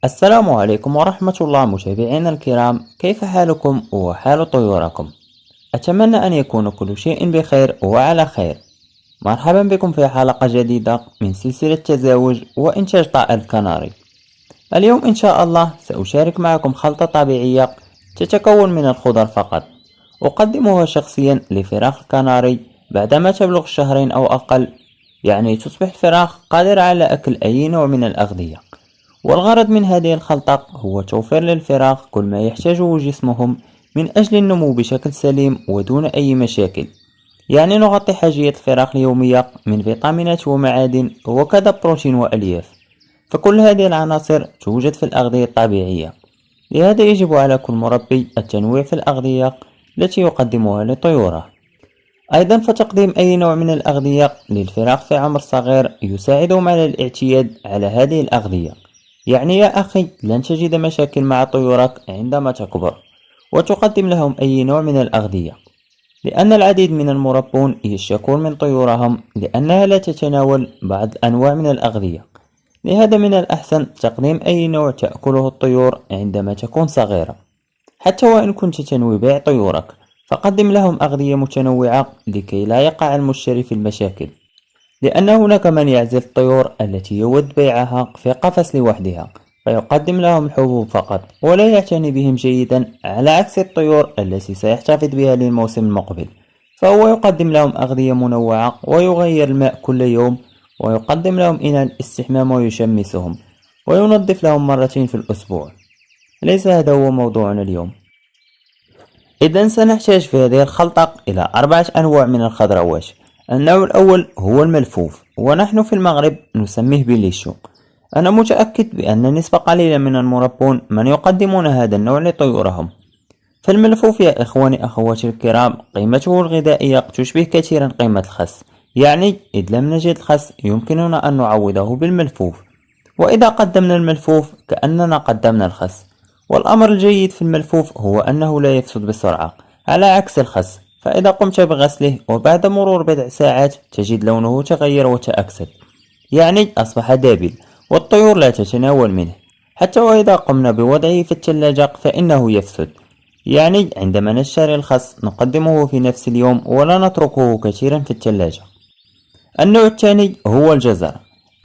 السلام عليكم ورحمة الله متابعينا الكرام، كيف حالكم وحال طيوركم؟ أتمنى أن يكون كل شيء بخير وعلى خير. مرحبا بكم في حلقة جديدة من سلسلة تزاوج وإنتاج طائر الكناري. اليوم إن شاء الله سأشارك معكم خلطة طبيعية تتكون من الخضر فقط. أقدمها شخصيا لفراخ الكناري بعدما تبلغ الشهرين أو أقل، يعني تصبح الفراخ قادرة على أكل أي نوع من الأغذية. والغرض من هذه الخلطة هو توفير للفراخ كل ما يحتاجه جسمهم من أجل النمو بشكل سليم ودون أي مشاكل. يعني نغطي حاجية الفراخ اليومية من فيتامينات ومعادن وكذا بروتين وألياف، فكل هذه العناصر توجد في الأغذية الطبيعية. لهذا يجب على كل مربي التنويع في الأغذية التي يقدمها لطيوره. أيضا فتقديم أي نوع من الأغذية للفراخ في عمر صغير يساعدهم على الاعتياد على هذه الأغذية. يعني يا أخي لن تجد مشاكل مع طيورك عندما تكبر وتقدم لهم أي نوع من الأغذية، لأن العديد من المربون يشتكون من طيورهم لأنها لا تتناول بعض الأنواع من الأغذية. لهذا من الأحسن تقديم أي نوع تأكله الطيور عندما تكون صغيرة. حتى وإن كنت تنوي بيع طيورك، فقدم لهم أغذية متنوعة لكي لا يقع المشتري في المشاكل، لأن هناك من يعزل الطيور التي يود بيعها في قفص لوحدها فيقدم لهم الحبوب فقط ولا يعتني بهم جيدا، على عكس الطيور التي سيحتفظ بها للموسم المقبل، فهو يقدم لهم أغذية منوعة ويغير الماء كل يوم، ويقدم لهم إناء الاستحمام ويشمسهم، وينظف لهم مرتين في الأسبوع. ليس هذا هو موضوعنا اليوم. إذا سنحتاج في هذه الخلطة إلى 4 أنواع من الخضروات. النوع الأول هو الملفوف، ونحن في المغرب نسميه بليشو. أنا متأكد بأن نسبة قليلة من المربون من يقدمون هذا النوع لطيورهم. فالملفوف يا إخواني أخواتي الكرام قيمته الغذائية تشبه كثيرا قيمة الخس، يعني إذ لم نجد الخس يمكننا أن نعوضه بالملفوف، وإذا قدمنا الملفوف كأننا قدمنا الخس. والأمر الجيد في الملفوف هو أنه لا يفسد بسرعة على عكس الخس، فإذا قمت بغسله وبعد مرور بضع ساعات تجد لونه تغير وتأكسد، يعني أصبح دابل والطيور لا تتناول منه. حتى وإذا قمنا بوضعه في الثلاجة فإنه يفسد. يعني عندما نشتري الخس نقدمه في نفس اليوم ولا نتركه كثيرا في الثلاجة. النوع الثاني هو الجزر.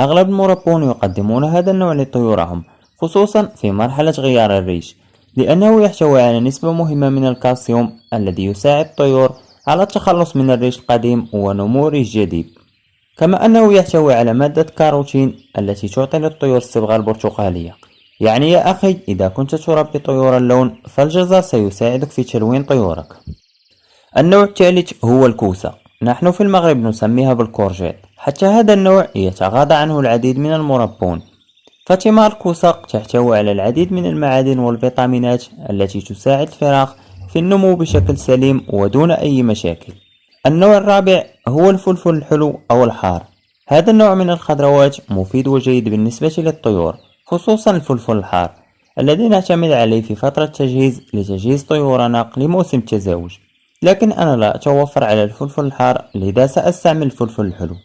أغلب المربون يقدمون هذا النوع لطيورهم، خصوصا في مرحلة غيار الريش، لأنه يحتوي على نسبة مهمة من الكالسيوم الذي يساعد الطيور على التخلص من الريش القديم ونمو ريش جديد. كما أنه يحتوي على مادة كاروتين التي تعطي للطيور الصبغة البرتقالية. يعني يا أخي إذا كنت تربي طيور اللون فالجزر سيساعدك في تلوين طيورك. النوع الثالث هو الكوسة. نحن في المغرب نسميها بالكورجيت. حتى هذا النوع يتغاضى عنه العديد من المربون، فثمار الكوسة تحتوي على العديد من المعادن والفيتامينات التي تساعد الفراخ في النمو بشكل سليم ودون أي مشاكل. النوع الرابع هو الفلفل الحلو أو الحار. هذا النوع من الخضروات مفيد وجيد بالنسبة للطيور، خصوصا الفلفل الحار الذي نعتمد عليه في فترة تجهيز لتجهيز طيورنا لموسم التزاوج. لكن أنا لا أتوفر على الفلفل الحار، لذا سأستعمل الفلفل الحلو.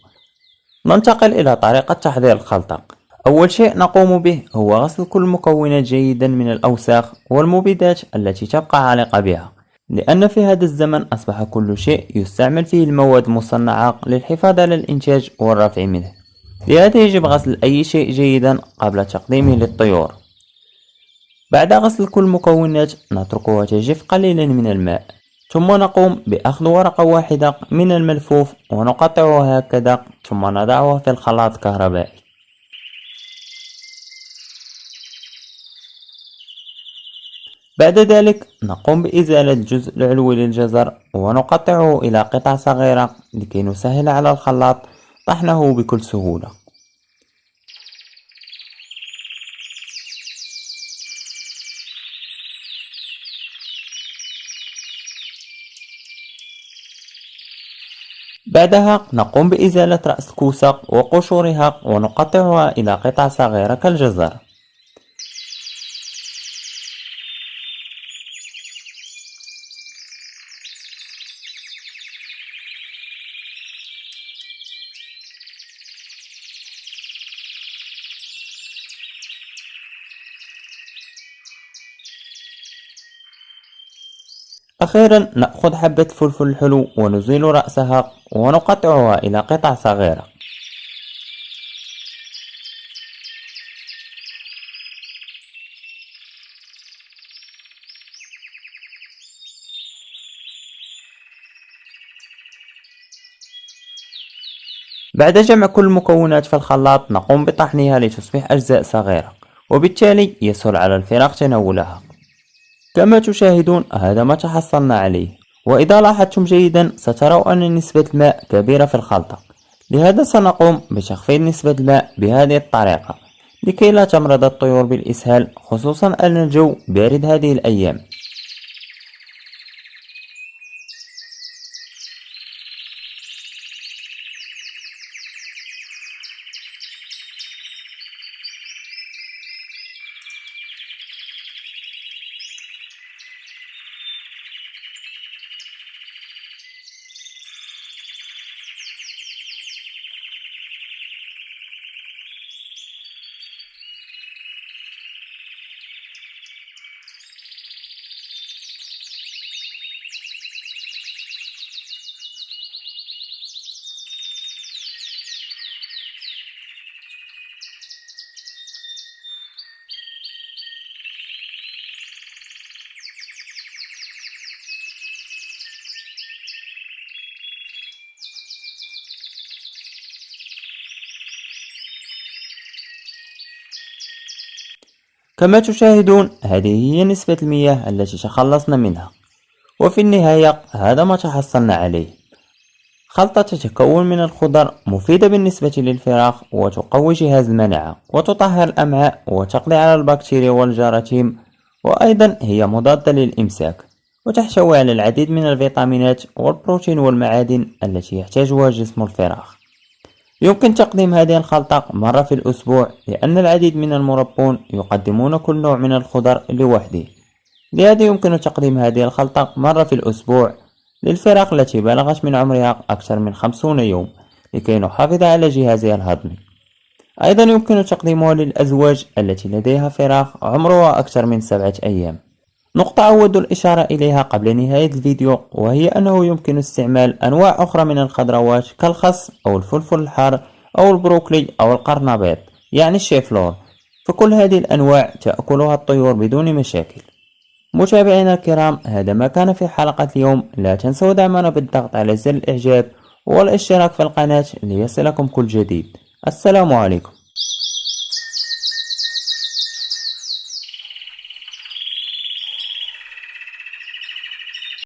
ننتقل إلى طريقة تحضير الخلطة. أول شيء نقوم به هو غسل كل المكونات جيدا من الأوساخ والمبيدات التي تبقى عالقة بها، لأن في هذا الزمن أصبح كل شيء يستعمل فيه المواد المصنعة للحفاظ على الإنتاج والرفع منه. لهذا يجب غسل أي شيء جيدا قبل تقديمه للطيور. بعد غسل كل المكونات نتركها تجف قليلا من الماء، ثم نقوم بأخذ ورقة واحدة من الملفوف ونقطعها هكذا، ثم نضعها في الخلاط الكهربائي. بعد ذلك نقوم بإزالة الجزء العلوي للجزر ونقطعه إلى قطع صغيرة لكي نسهل على الخلاط طحنه بكل سهولة. بعدها نقوم بإزالة رأس الكوسة وقشورها ونقطعها إلى قطع صغيرة كالجزر. أخيرا نأخذ حبة الفلفل الحلو ونزيل رأسها ونقطعها إلى قطع صغيرة. بعد جمع كل المكونات في الخلاط نقوم بطحنها لتصبح أجزاء صغيرة، وبالتالي يسهل على الفراخ تناولها. كما تشاهدون هذا ما تحصلنا عليه، وإذا لاحظتم جيدا ستروا أن نسبة الماء كبيرة في الخلطة، لهذا سنقوم بتخفيض نسبة الماء بهذه الطريقة لكي لا تمرض الطيور بالإسهال، خصوصا أن الجو بارد هذه الأيام. كما تشاهدون هذه هي نسبة المياه التي تخلصنا منها، وفي النهاية هذا ما تحصلنا عليه. خلطة تتكون من الخضر مفيدة بالنسبة للفراخ وتقوي جهاز المناعة وتطهر الأمعاء وتقضي على البكتيريا والجراثيم، وأيضا هي مضادة للإمساك، وتحتوي على العديد من الفيتامينات والبروتين والمعادن التي يحتاجها جسم الفراخ. يمكن تقديم هذه الخلطة مرة في الأسبوع، لأن العديد من المربون يقدمون كل نوع من الخضر لوحده، لهذا يمكن تقديم هذه الخلطة مرة في الأسبوع للفراخ التي بلغت من عمرها أكثر من 50 يوم، لكي نحافظ على جهازها الهضمي. أيضا يمكن تقديمها للأزواج التي لديها فراخ عمرها أكثر من 7 أيام. نقطة أود الإشارة إليها قبل نهاية الفيديو، وهي أنه يمكن استعمال أنواع أخرى من الخضروات كالخس أو الفلفل الحار أو البروكلي أو القرنبيط، يعني الشيفلور، فكل هذه الأنواع تأكلها الطيور بدون مشاكل. متابعينا الكرام، هذا ما كان في حلقة اليوم. لا تنسوا دعمنا بالضغط على زر الإعجاب والاشتراك في القناة ليصلكم كل جديد. السلام عليكم.